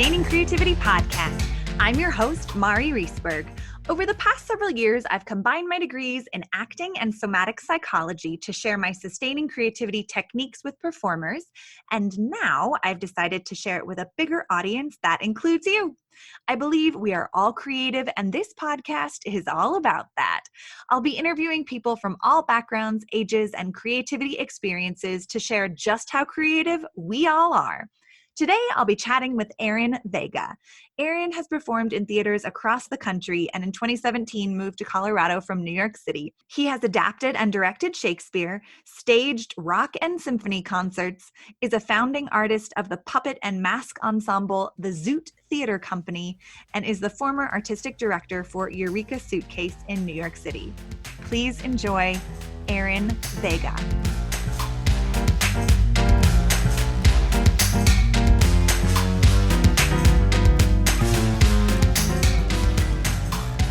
Sustaining Creativity podcast. I'm your host, Mari Riesberg. Over the past several years, I've combined my degrees in acting and somatic psychology to share my sustaining creativity techniques with performers, and now I've decided to share it with a bigger audience that includes you. I believe we are all creative, and this podcast is all about that. I'll be interviewing people from all backgrounds, ages, and creativity experiences to share just how creative we all are. Today, I'll be chatting with Aaron Vega. Aaron has performed in theaters across the country and in 2017 moved to Colorado from New York City. He has adapted and directed Shakespeare, staged rock and symphony concerts, is a founding artist of the puppet and mask ensemble, the Zoot Theatre Company, and is the former artistic director for Eureka Suitcase in New York City. Please enjoy Aaron Vega.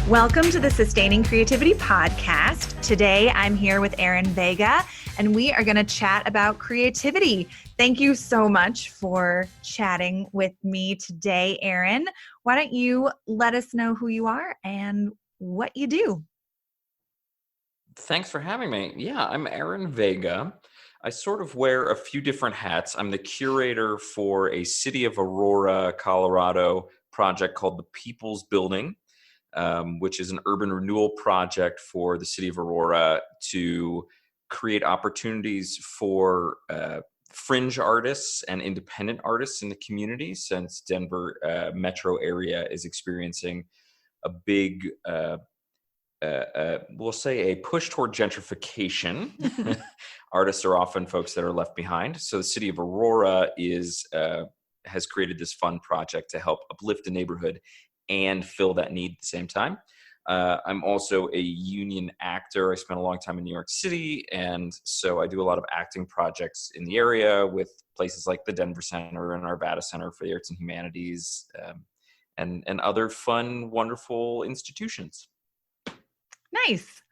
Welcome to the Sustaining Creativity podcast. Today, I'm here with Aaron Vega, and we are going to chat about creativity. Thank you so much for chatting with me today, Aaron. Why don't you let us know who you are and what you do? Thanks for having me. Yeah, I'm Aaron Vega. I sort of wear a few different hats. I'm the curator for a City of Aurora, Colorado project called the People's Building, which is an urban renewal project for the City of Aurora to create opportunities for fringe artists and independent artists in the community, since Denver metro area is experiencing a big, we'll say, a push toward gentrification. Artists are often folks that are left behind. So the City of Aurora has created this fun project to help uplift the neighborhood and fill that need at the same time. I'm also a union actor. I spent a long time in New York City, and so I do a lot of acting projects in the area with places like the Denver Center and Arvada Center for the Arts and Humanities, and other fun, wonderful institutions. Nice.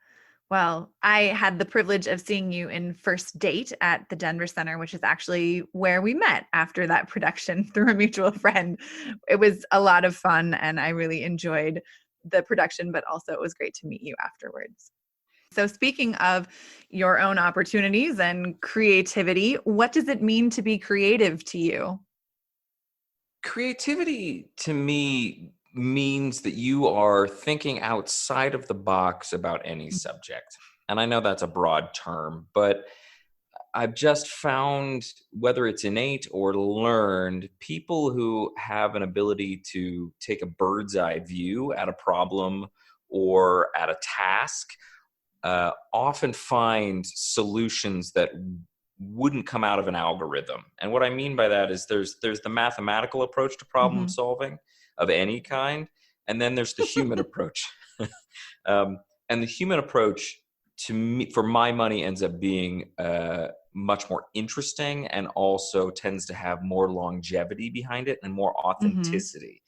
Well, I had the privilege of seeing you in First Date at the Denver Center, which is actually where we met after that production through a mutual friend. It was a lot of fun, and I really enjoyed the production, but also it was great to meet you afterwards. So speaking of your own opportunities and creativity, what does it mean to be creative to you? Creativity to me means that you are thinking outside of the box about any subject. And I know that's a broad term, but I've just found, whether it's innate or learned, people who have an ability to take a bird's eye view at a problem or at a task often find solutions that wouldn't come out of an algorithm. And what I mean by that is there's the mathematical approach to problem solving of any kind, and then there's the human approach. And the human approach, to me, for my money, ends up being much more interesting and also tends to have more longevity behind it and more authenticity.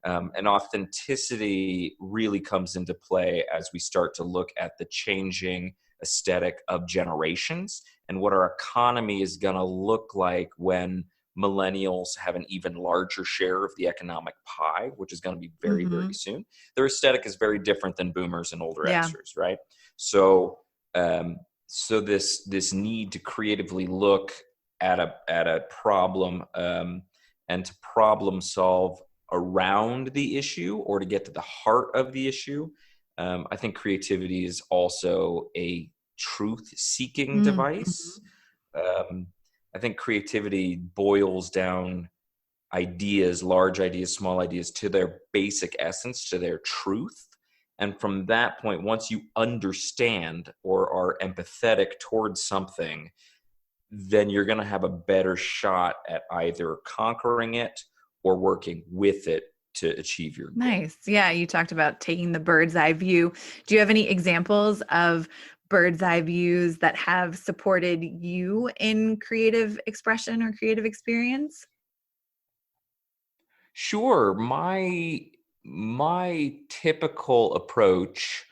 And authenticity really comes into play as we start to look at the changing aesthetic of generations and what our economy is going to look like when millennials have an even larger share of the economic pie, which is going to be very, very soon. Their aesthetic is very different than boomers and older Xers, right? So, this need to creatively look at a problem and to problem solve around the issue or to get to the heart of the issue. I think creativity is also a truth-seeking device. I think creativity boils down ideas, large ideas, small ideas, to their basic essence, to their truth. And from that point, once you understand or are empathetic towards something, then you're going to have a better shot at either conquering it or working with it to achieve your goal. Nice. Yeah, you talked about taking the bird's eye view. Do you have any examples of bird's eye views that have supported you in creative expression or creative experience? Sure. My typical approach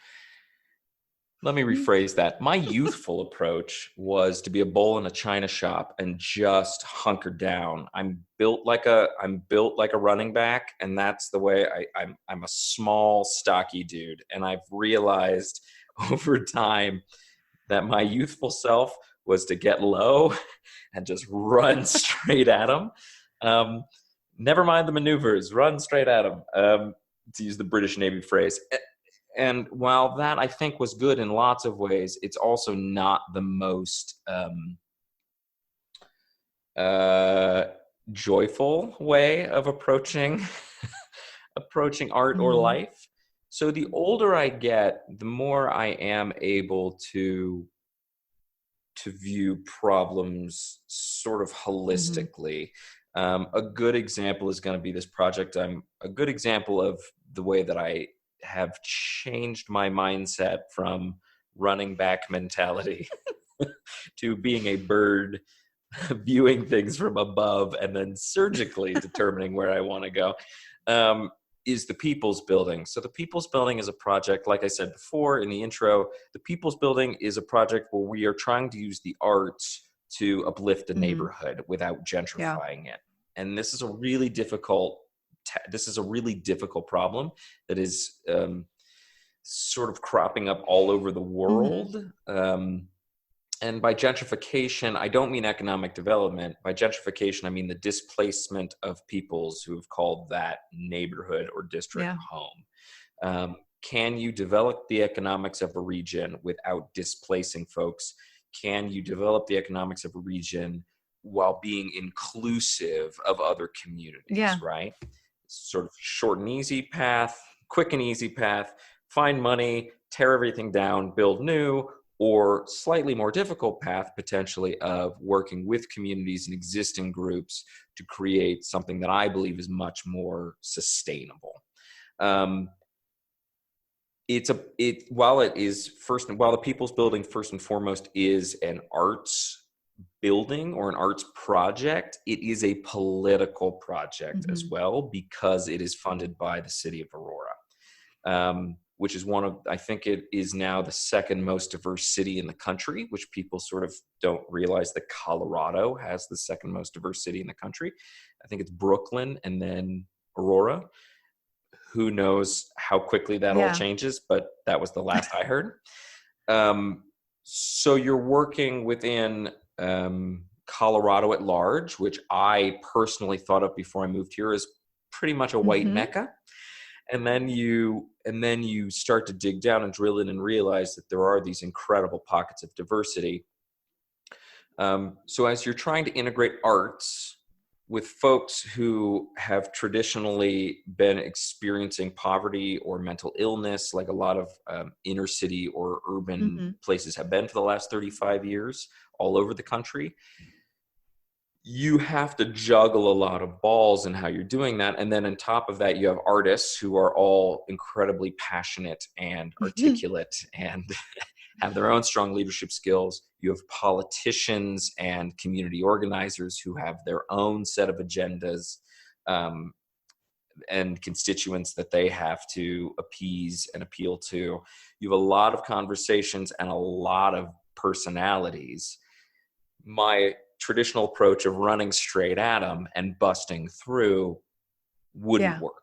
Let me rephrase that. My youthful approach was to be a bull in a china shop and just hunker down. I'm built like a running back, and that's the way I'm a small, stocky dude. And I've realized over time that my youthful self was to get low and just run straight at them. Never mind the maneuvers, run straight at them, to use the British Navy phrase. And while that I think was good in lots of ways, it's also not the most joyful way of approaching art or life. So the older I get, the more I am able to view problems sort of holistically. A good example is going to be this project. A good example of the way that I have changed my mindset from running back mentality to being a bird, viewing things from above and then surgically determining where I want to go, is the People's Building. So the People's Building is a project, like I said before in the intro, the People's Building is a project where we are trying to use the arts to uplift a neighborhood without gentrifying it. And this is a really difficult problem that is sort of cropping up all over the world. And by gentrification, I don't mean economic development. By gentrification, I mean the displacement of peoples who have called that neighborhood or district home. Can you develop the economics of a region without displacing folks? Can you develop the economics of a region while being inclusive of other communities, right? Sort of short and easy path, quick and easy path, find money, tear everything down, build new, or slightly more difficult path potentially of working with communities and existing groups to create something that I believe is much more sustainable. While the People's Building first and foremost is an arts building or an arts project, it is a political project as well, because it is funded by the city of Aurora, which is I think it is now the second most diverse city in the country, which people sort of don't realize that Colorado has the second most diverse city in the country. I think it's Brooklyn and then Aurora. Who knows how quickly that all changes, but that was the last I heard. So you're working within Colorado at large, which I personally thought of before I moved here as pretty much a white mecca. And then you start to dig down and drill in and realize that there are these incredible pockets of diversity. So as you're trying to integrate arts with folks who have traditionally been experiencing poverty or mental illness, like a lot of inner city or urban places have been for the last 35 years all over the country, you have to juggle a lot of balls in how you're doing that. And then on top of that, you have artists who are all incredibly passionate and articulate and have their own strong leadership skills. You have politicians and community organizers who have their own set of agendas and constituents that they have to appease and appeal to. You have a lot of conversations and a lot of personalities. My traditional approach of running straight at them and busting through wouldn't work.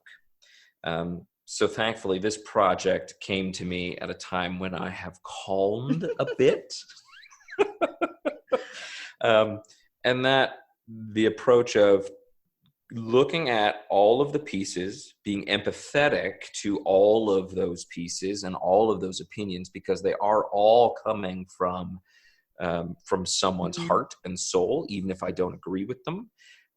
So thankfully, this project came to me at a time when I have calmed a bit. And that the approach of looking at all of the pieces, being empathetic to all of those pieces and all of those opinions, because they are all coming from someone's heart and soul, even if I don't agree with them.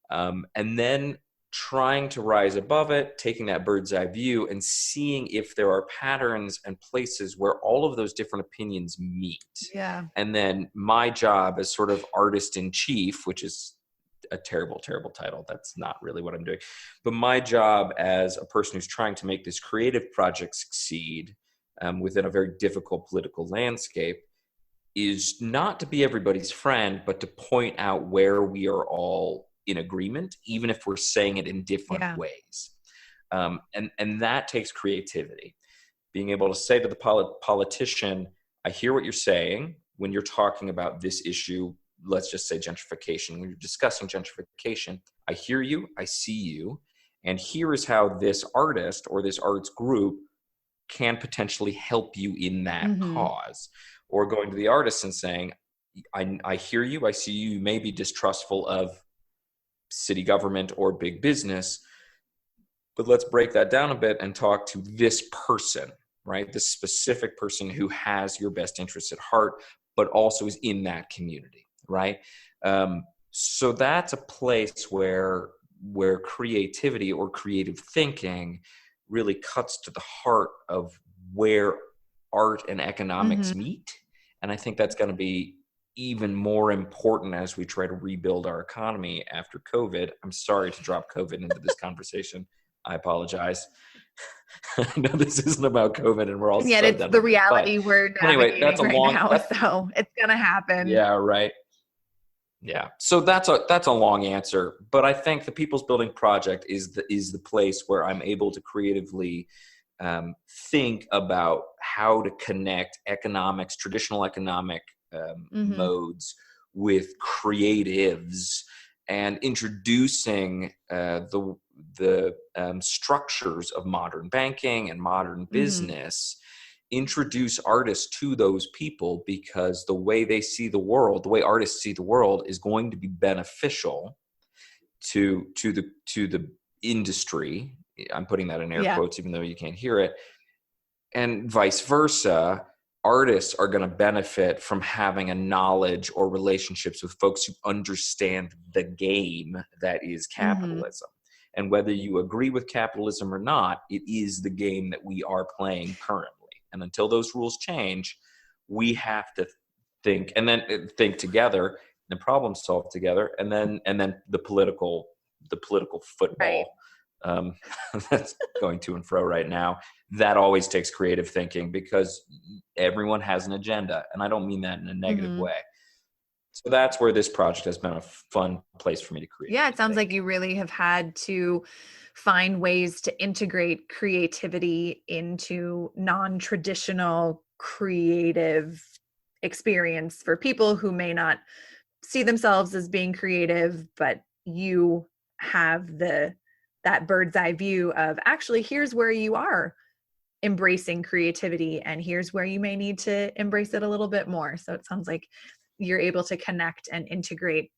And then trying to rise above it, taking that bird's eye view and seeing if there are patterns and places where all of those different opinions meet. And then my job as sort of artist in chief, which is a terrible, terrible title. That's not really what I'm doing. But my job as a person who's trying to make this creative project succeed within a very difficult political landscape is not to be everybody's friend, but to point out where we are all in agreement, even if we're saying it in different ways. And that takes creativity. Being able to say to the politician, I hear what you're saying when you're talking about this issue. Let's just say gentrification. When you're discussing gentrification, I hear you, I see you, and here is how this artist or this arts group can potentially help you in that cause. Or going to the artist and saying, I hear you, I see you, you may be distrustful of city government or big business, but let's break that down a bit and talk to this person, right? This specific person who has your best interests at heart, but also is in that community, right? So that's a place where creativity or creative thinking really cuts to the heart of where art and economics meet. And I think that's going to be even more important as we try to rebuild our economy after COVID. I'm sorry to drop COVID into this conversation. I apologize. I know this isn't about COVID, and we're all yet it's the reality we're navigating that's a right long, now, so it's gonna happen. Yeah, right. Yeah. So that's a long answer, but I think the People's Building Project is the place where I'm able to creatively think about how to connect economics, traditional economic modes with creatives, and introducing the structures of modern banking and modern business, introduce artists to those people, because the way they see the world, the way artists see the world, is going to be beneficial to the industry. I'm putting that in air quotes, even though you can't hear it. And vice versa, artists are going to benefit from having a knowledge or relationships with folks who understand the game that is capitalism. And whether you agree with capitalism or not, it is the game that we are playing currently. And until those rules change, we have to think, and then think together and problem solve together. And then the political football that's going to and fro right now, that always takes creative thinking, because everyone has an agenda. And I don't mean that in a negative way. So that's where this project has been a fun place for me to create. Yeah, it sounds like you really have had to find ways to integrate creativity into non-traditional creative experience for people who may not see themselves as being creative, but you have that bird's eye view of, actually, here's where you are embracing creativity, and here's where you may need to embrace it a little bit more. So it sounds like you're able to connect and integrate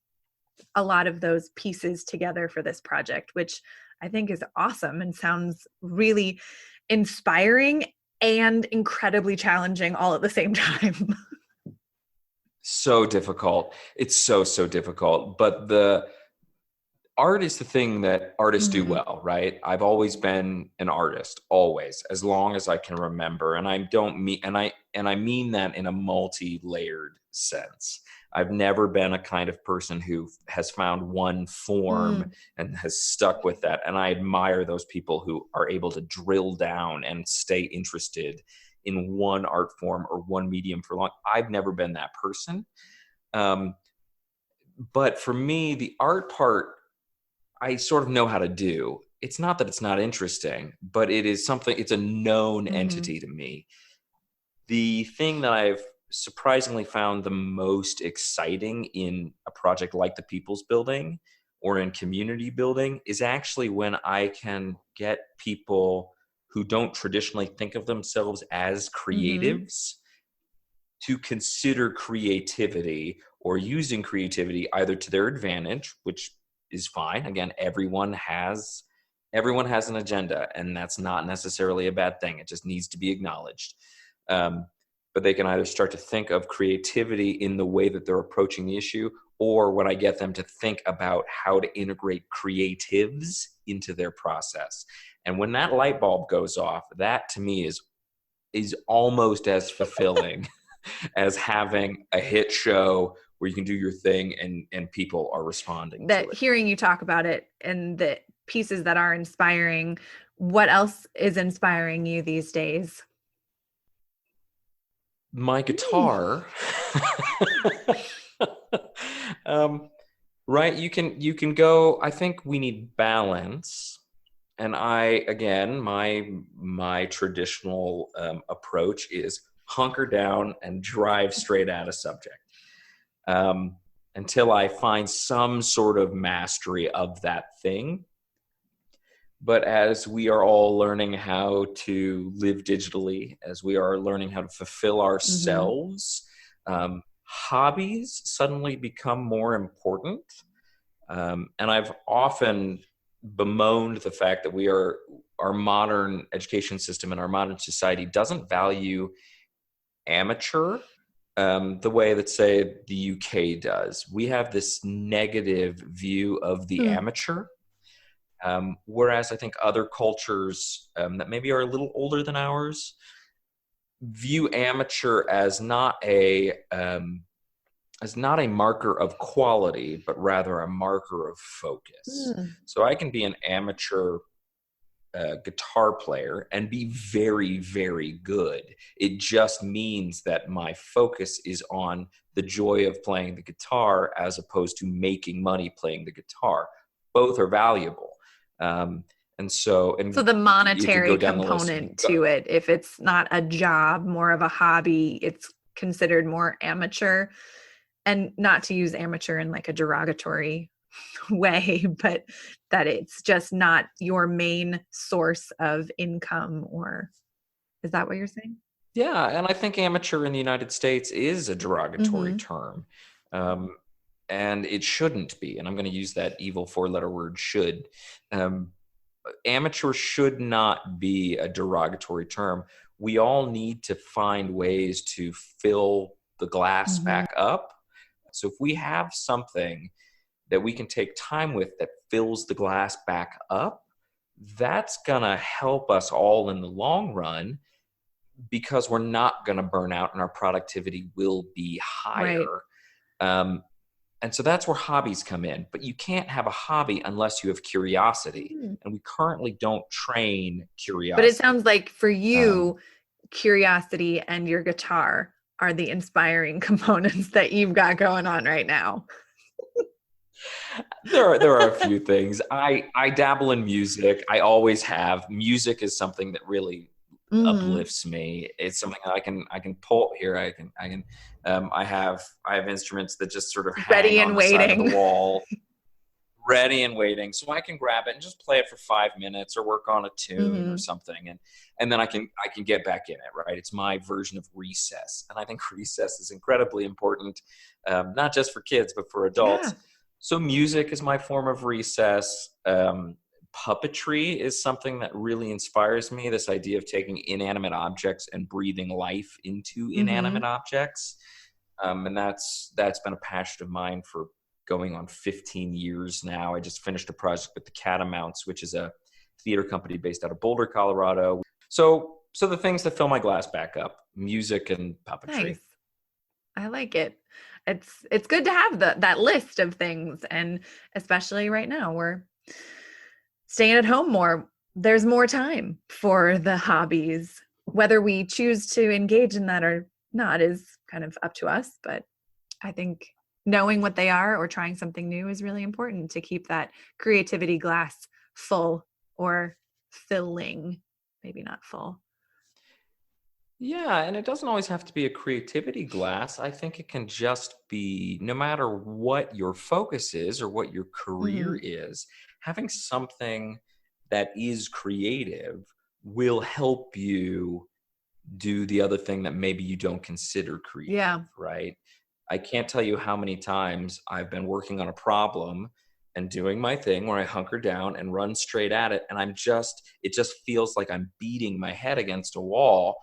a lot of those pieces together for this project, which I think is awesome and sounds really inspiring and incredibly challenging all at the same time. So difficult. It's so difficult. But the art is the thing that artists do well, right? I've always been an artist, always, as long as I can remember. And I mean that in a multi-layered sense. I've never been a kind of person who has found one form and has stuck with that. And I admire those people who are able to drill down and stay interested in one art form or one medium for long. I've never been that person. But for me, the art part, I sort of know how to do. It's not that it's not interesting, but it is something, it's a known entity to me. The thing that I've surprisingly found the most exciting in a project like the People's Building or in community building is actually when I can get people who don't traditionally think of themselves as creatives to consider creativity or using creativity either to their advantage, which is fine. Again, everyone has an agenda, and that's not necessarily a bad thing. It just needs to be acknowledged. But they can either start to think of creativity in the way that they're approaching the issue, or when I get them to think about how to integrate creatives into their process. And when that light bulb goes off, that to me is almost as fulfilling as having a hit show where you can do your thing and people are responding to it. Hearing you talk about it and the pieces that are inspiring, what else is inspiring you these days? My guitar. Right. You can go, I think we need balance. And my traditional approach is hunker down and drive straight at a subject until I find some sort of mastery of that thing. But as we are all learning how to live digitally, as we are learning how to fulfill ourselves, hobbies suddenly become more important. And I've often bemoaned the fact that our modern education system and our modern society doesn't value amateur the way that, say, the UK does. We have this negative view of the amateur. Whereas I think other cultures that maybe are a little older than ours view amateur as not a marker of quality, but rather a marker of focus. So I can be an amateur guitar player and be very, very good. It just means that my focus is on the joy of playing the guitar as opposed to making money playing the guitar. Both are valuable. So the monetary component to it, if it's not a job, more of a hobby, it's considered more amateur. And not to use amateur in like a derogatory way, but that it's just not your main source of income. Or is that what you're saying? Yeah, and I think amateur in the United States is a derogatory term. And it shouldn't be. And I'm going to use that evil 4-letter word, should. Amateur should not be a derogatory term. We all need to find ways to fill the glass back up. So if we have something that we can take time with that fills the glass back up, that's going to help us all in the long run, because we're not going to burn out and our productivity will be higher. Right. And so that's where hobbies come in. But you can't have a hobby unless you have curiosity. And we currently don't train curiosity. But it sounds like for you, curiosity and your guitar are the inspiring components that you've got going on right now. There are a few things. I dabble in music. I always have. Music is something that really uplifts me. It's something I can pull here. I have instruments that just sort of hang ready and on the waiting side of the wall, ready and waiting. So I can grab it and just play it for 5 minutes or work on a tune or something, and then I can get back in it. Right? It's my version of recess, and I think recess is incredibly important, not just for kids but for adults. Yeah. So music is my form of recess. Puppetry is something that really inspires me, this idea of taking inanimate objects and breathing life into inanimate objects. And that's been a passion of mine for going on 15 years now. I just finished a project with the Catamounts, which is a theater company based out of Boulder, Colorado. So the things that fill my glass back up, music and puppetry. Nice. I like it. It's good to have that list of things. And especially right now, we're staying at home more. There's more time for the hobbies. Whether we choose to engage in that or not is kind of up to us. But I think knowing what they are or trying something new is really important to keep that creativity glass full or filling, maybe not full. Yeah, and it doesn't always have to be a creativity glass. I think it can just be, no matter what your focus is or what your career is, having something that is creative will help you do the other thing that maybe you don't consider creative, right? I can't tell you how many times I've been working on a problem and doing my thing where I hunker down and run straight at it, and it just feels like I'm beating my head against a wall.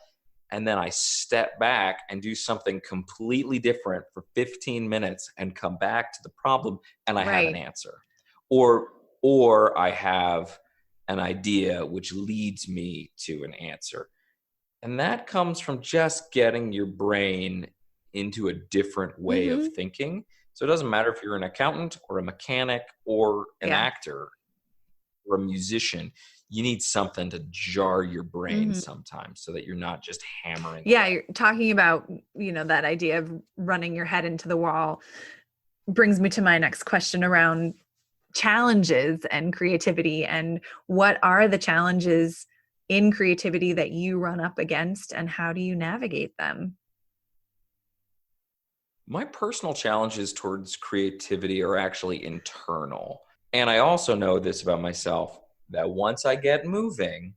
And then I step back and do something completely different for 15 minutes and come back to the problem, and I have an answer. Or I have an idea which leads me to an answer. And that comes from just getting your brain into a different way of thinking. So it doesn't matter if you're an accountant or a mechanic or an actor or a musician. You need something to jar your brain sometimes so that you're not just hammering. Yeah, you're talking about, that idea of running your head into the wall brings me to my next question around challenges and creativity. And what are the challenges in creativity that you run up against, and how do you navigate them? My personal challenges towards creativity are actually internal. And I also know this about myself, that once I get moving,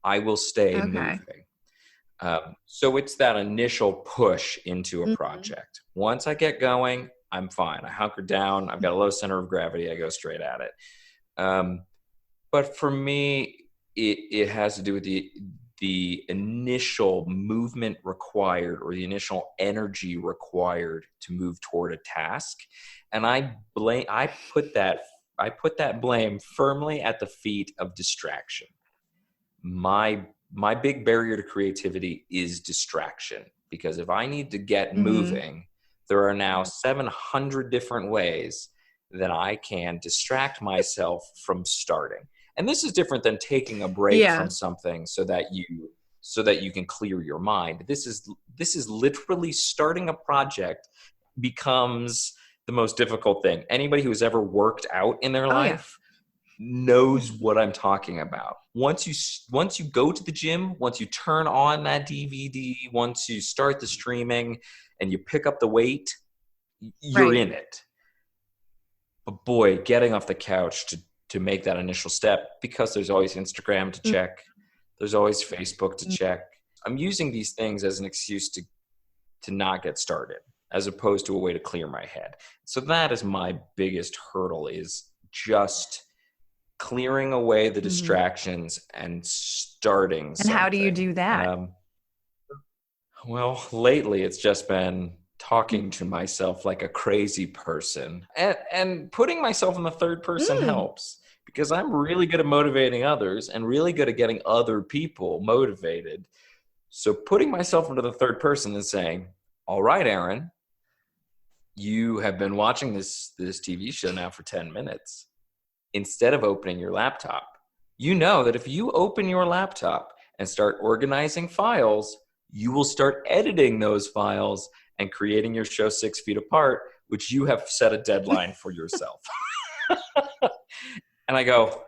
I will stay Okay. moving. So it's that initial push into a Mhm. project. Once I get going, I'm fine. I hunker down. I've got a low center of gravity. I go straight at it. Um, but for me, it has to do with the initial movement required, or the initial energy required to move toward a task. And I put that blame firmly at the feet of distraction. My big barrier to creativity is distraction, because if I need to get Mhm. moving, there are now 700 different ways that I can distract myself from starting. And this is different than taking a break Yeah. from something so that you can clear your mind. This is literally starting a project becomes the most difficult thing. Anybody who's ever worked out in their Oh yeah. life knows what I'm talking about. Once you go to the gym, once you turn on that DVD, once you start the streaming and you pick up the weight, you're Right. in it. But boy, getting off the couch to make that initial step, because there's always Instagram to check, there's always Facebook to Mhm. check. I'm using these things as an excuse to not get started, as opposed to a way to clear my head. So that is my biggest hurdle, is just clearing away the Mhm. distractions and starting And how do you something. do that? Well, lately it's just been talking to myself like a crazy person, and putting myself in the third person Mm. helps, because I'm really good at motivating others and really good at getting other people motivated. So putting myself into the third person and saying, all right, Aaron, you have been watching this TV show now for 10 minutes. Instead of opening your laptop, you know that if you open your laptop and start organizing files, you will start editing those files and creating your show 6 feet apart, which you have set a deadline for yourself. And I go,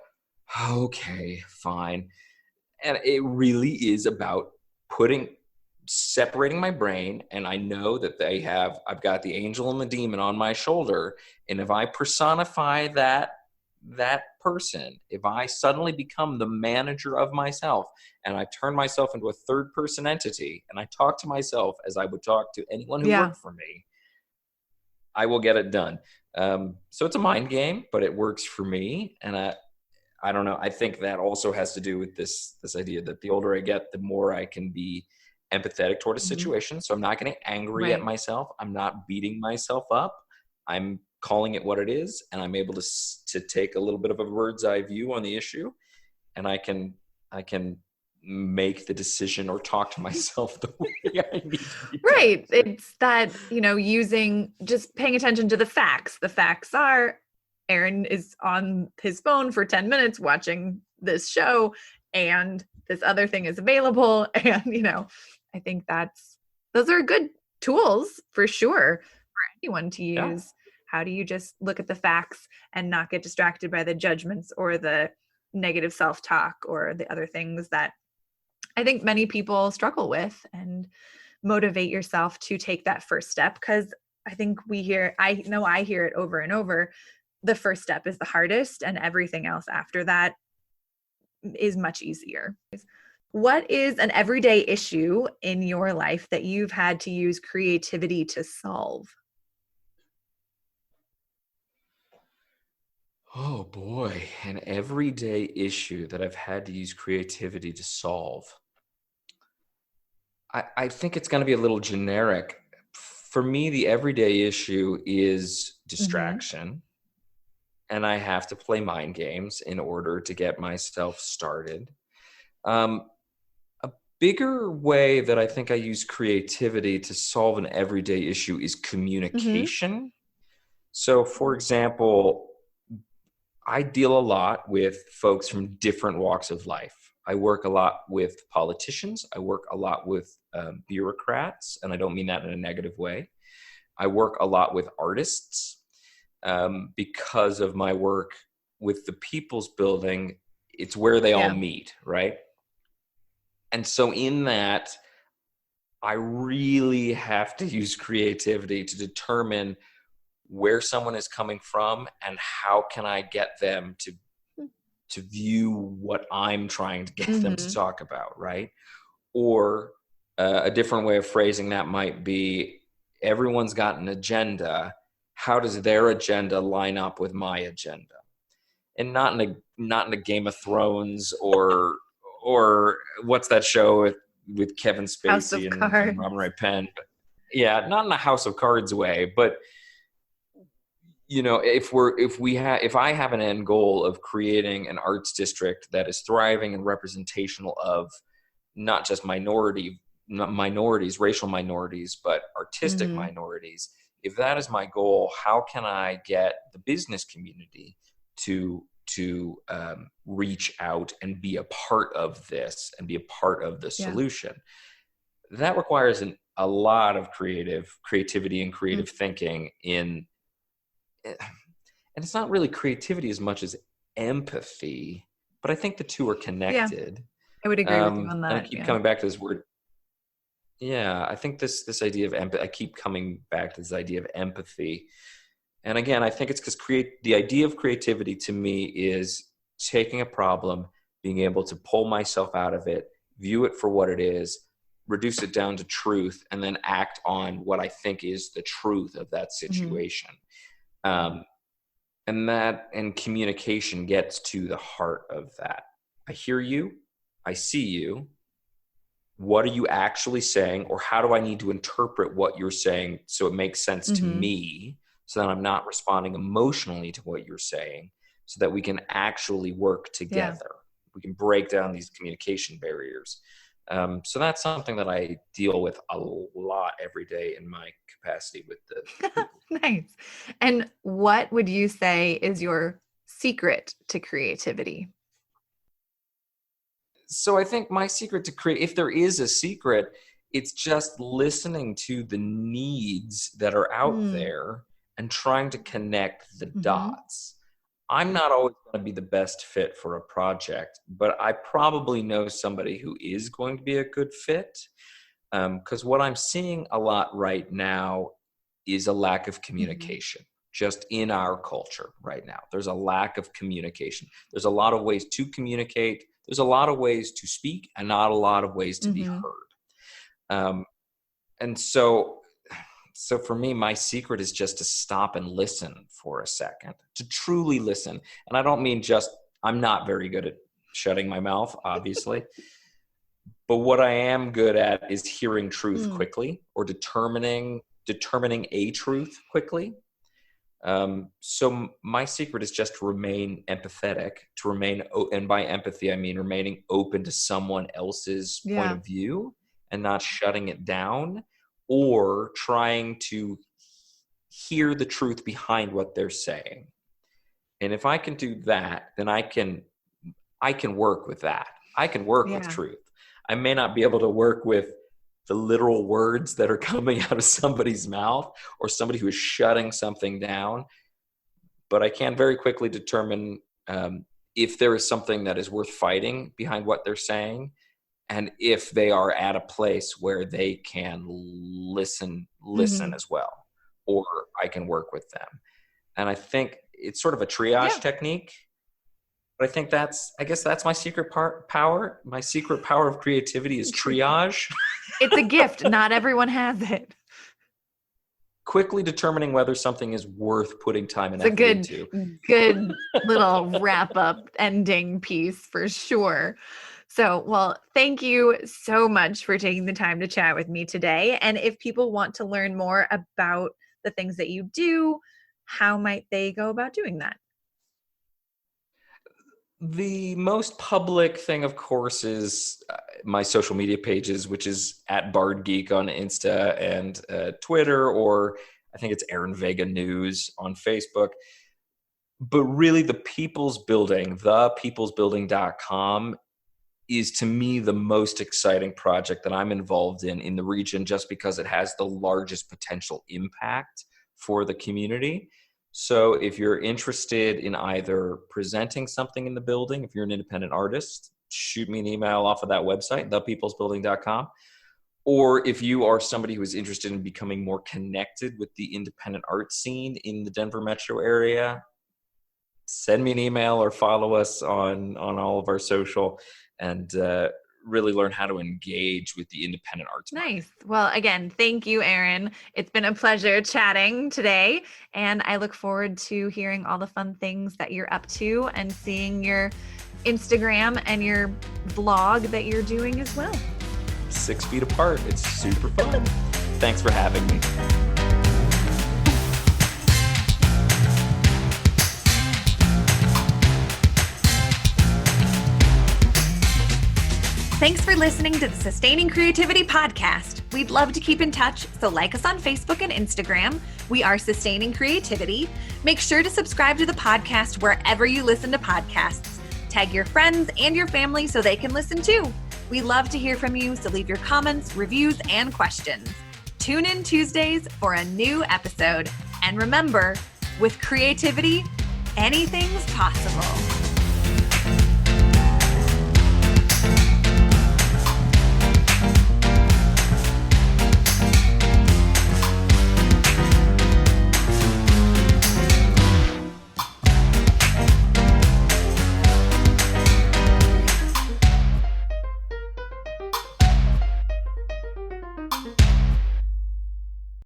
okay, fine. And it really is about separating my brain. And I know that I've got the angel and the demon on my shoulder. And if I personify that person, if I suddenly become the manager of myself and I turn myself into a third person entity and I talk to myself as I would talk to anyone who Yeah. worked for me, I will get it done. So it's a mind game, but it works for me. And I don't know. I think that also has to do with this idea that the older I get, the more I can be empathetic toward a Mhm. situation. So I'm not getting angry at Right. myself. I'm not beating myself up. I'm calling it what it is, and I'm able to take a little bit of a bird's eye view on the issue, and I can make the decision or talk to myself the way I need to be Right. talked to. It's that, just paying attention to the facts. The facts are Aaron is on his phone for 10 minutes watching this show, and this other thing is available. And, I think those are good tools for sure for anyone to Yeah. use. How do you just look at the facts and not get distracted by the judgments or the negative self talk or the other things that I think many people struggle with, and motivate yourself to take that first step? Because I know I hear it over and over. The first step is the hardest, and everything else after that is much easier. What is an everyday issue in your life that you've had to use creativity to solve? Oh boy, an everyday issue that I've had to use creativity to solve. I think it's going to be a little generic. For me, the everyday issue is Mhm. distraction, and I have to play mind games in order to get myself started. Um, a bigger way that I think I use creativity to solve an everyday issue is Mhm. communication. So, for example, I deal a lot with folks from different walks of life. I work a lot with politicians. I work a lot with bureaucrats, and I don't mean that in a negative way. I work a lot with artists because of my work with the People's Building. It's where they all Yeah. meet, right? And so in that, I really have to use creativity to determine where someone is coming from and how can I get them to view what I'm trying to get them to talk about, right? Or a different way of phrasing that might be, everyone's got an agenda. How does their agenda line up with my agenda? And not in a Game of Thrones or what's that show with Kevin Spacey and Robin Wright Penn? Yeah, not in a House of Cards way, but you know, if I have an end goal of creating an arts district that is thriving and representational of not just minorities, racial minorities, but artistic minorities, if that is my goal, how can I get the business community to reach out and be a part of this and be a part of the solution? That requires a lot of creativity and creative thinking and it's not really creativity as much as empathy, but I think the two are connected. Yeah, I would agree with you on that. And I keep coming back to this word. Yeah, I think this idea of empathy, I keep coming back to this idea of empathy. And again, I think it's because the idea of creativity to me is taking a problem, being able to pull myself out of it, view it for what it is, reduce it down to truth, and then act on what I think is the truth of that situation. And communication gets to the heart of that. I hear you. I see you. What are you actually saying? Or how do I need to interpret what you're saying so it makes sense to me, so that I'm not responding emotionally to what you're saying, so that we can actually work together. We can break down these communication barriers. So that's something that I deal with a lot every day in my capacity with the Nice. And what would you say is your secret to creativity? So I think my secret to create, if there is a secret, it's just listening to the needs that are out there and trying to connect the dots. I'm not always going to be the best fit for a project, but I probably know somebody who is going to be a good fit. Because what I'm seeing a lot right now is a lack of communication, just in our culture right now. There's a lack of communication. There's a lot of ways to communicate. There's a lot of ways to speak and not a lot of ways to be heard. And so for me, my secret is just to stop and listen for a second, to truly listen. And I don't mean just, I'm not very good at shutting my mouth, obviously. But what I am good at is hearing truth quickly, or determining a truth quickly. So my secret is just to remain empathetic, and by empathy, I mean remaining open to someone else's point of view and not shutting it down, or trying to hear the truth behind what they're saying. And if I can do that, then I can work with that. I can work with truth. I may not be able to work with the literal words that are coming out of somebody's mouth or somebody who is shutting something down, but I can very quickly determine if there is something that is worth fighting behind what they're saying, and if they are at a place where they can listen as well, or I can work with them. And I think it's sort of a triage technique. But I think that's my secret power. My secret power of creativity is triage. It's a gift. Not everyone has it. Quickly determining whether something is worth putting time and effort into. Good little wrap up ending piece for sure. So, well, thank you so much for taking the time to chat with me today. And if people want to learn more about the things that you do, how might they go about doing that? The most public thing, of course, is my social media pages, which is at Bard Geek on Insta and Twitter, or I think it's Aaron Vega News on Facebook. But really, the People's Building, thepeoplesbuilding.com, is to me the most exciting project that I'm involved in the region, just because it has the largest potential impact for the community. So if you're interested in either presenting something in the building, if you're an independent artist, shoot me an email off of that website, thepeoplesbuilding.com. Or if you are somebody who is interested in becoming more connected with the independent art scene in the Denver metro area, send me an email or follow us on all of our social, and really learn how to engage with the independent arts market. Nice. Well, again, thank you, Aaron. It's been a pleasure chatting today, and I look forward to hearing all the fun things that you're up to and seeing your Instagram and your vlog that you're doing as well. 6 feet apart. It's super fun. Thanks for having me. Thanks for listening to the Sustaining Creativity podcast. We'd love to keep in touch, so like us on Facebook and Instagram. We are Sustaining Creativity. Make sure to subscribe to the podcast wherever you listen to podcasts. Tag your friends and your family so they can listen too. We love to hear from you, so leave your comments, reviews, and questions. Tune in Tuesdays for a new episode. And remember, with creativity, anything's possible.